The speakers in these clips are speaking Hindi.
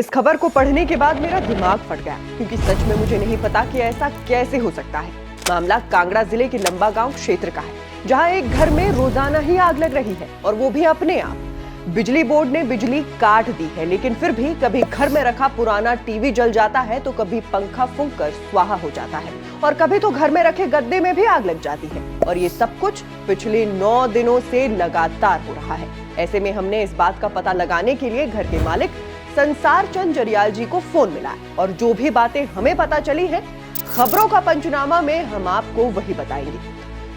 इस खबर को पढ़ने के बाद मेरा दिमाग फट गया, क्योंकि सच में मुझे नहीं पता कि ऐसा कैसे हो सकता है। मामला कांगड़ा जिले के लंबा गांव क्षेत्र का है, जहां एक घर में रोजाना ही आग लग रही है, और वो भी अपने आप। बिजली बोर्ड ने बिजली काट दी है, लेकिन फिर भी कभी घर में रखा पुराना टीवी जल जाता है, तो कभी पंखा फूंक कर स्वाहा हो जाता है, और कभी तो घर में रखे गद्दे में भी आग लग जाती है। और ये सब कुछ पिछले 9 दिनों से लगातार हो रहा है। ऐसे में हमने इस बात का पता लगाने के लिए घर के मालिक संसार चंद जरियाल जी को फोन मिला, और जो भी बातें हमें पता चली हैं, खबरों का पंचनामा में हम आपको वही बताएंगे।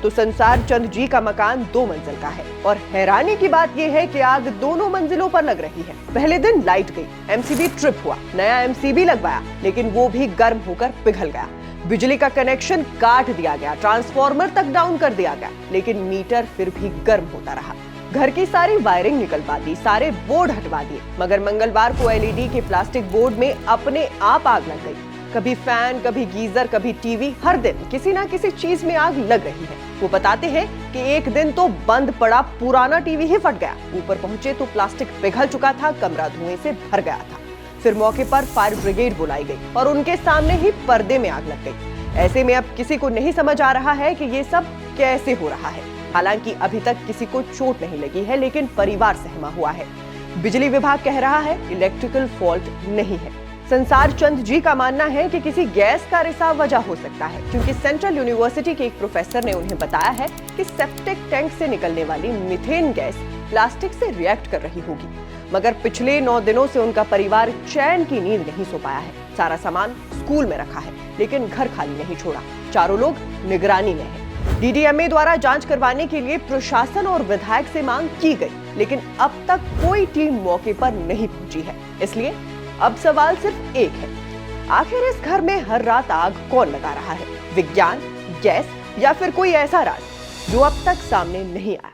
तो संसार चंद जी का मकान 2 मंजिल का है, और हैरानी की बात यह है कि आग दोनों मंजिलों पर लग रही है। पहले दिन लाइट गई, एमसीबी ट्रिप हुआ, नया एमसीबी लगवाया, लेकिन वो भी गर्म होकर पिघल गया। बिजली का कनेक्शन काट दिया गया, ट्रांसफार्मर तक डाउन कर दिया गया, लेकिन मीटर फिर भी गर्म होता रहा। घर की सारी वायरिंग निकलवा दी, सारे बोर्ड हटवा दिए, मगर मंगलवार को एलईडी के प्लास्टिक बोर्ड में अपने आप आग लग गई। कभी फैन, कभी गीजर, कभी टीवी, हर दिन किसी ना किसी चीज में आग लग रही है। वो बताते हैं कि एक दिन तो बंद पड़ा पुराना टीवी ही फट गया, ऊपर पहुंचे तो प्लास्टिक पिघल चुका था, कमरा धुएं से भर गया था। फिर मौके पर फायर ब्रिगेड बुलाई गई, और उनके सामने ही पर्दे में आग लग गई। ऐसे में अब किसी को नहीं समझ आ रहा है कि ये सब कैसे हो रहा है। हालांकि अभी तक किसी को चोट नहीं लगी है, लेकिन परिवार सहमा हुआ है। बिजली विभाग कह रहा है इलेक्ट्रिकल फॉल्ट नहीं है। संसार चंद जी का मानना है कि किसी गैस का रिसाव वजह हो सकता है, क्योंकि सेंट्रल यूनिवर्सिटी के एक प्रोफेसर ने उन्हें बताया है कि सेप्टिक टैंक से निकलने वाली मीथेन गैस प्लास्टिक से रिएक्ट कर रही होगी। मगर पिछले 9 दिनों से उनका परिवार चैन की नींद नहीं सो पाया है। सारा सामान स्कूल में रखा है, लेकिन घर खाली नहीं छोड़ा। चारों लोग निगरानी में हैं। डीडीएमए द्वारा जांच करवाने के लिए प्रशासन और विधायक से मांग की गई, लेकिन अब तक कोई टीम मौके पर नहीं पहुंची है। इसलिए अब सवाल सिर्फ एक है, आखिर इस घर में हर रात आग कौन लगा रहा है? विज्ञान, गैस, या फिर कोई ऐसा राज जो अब तक सामने नहीं आया?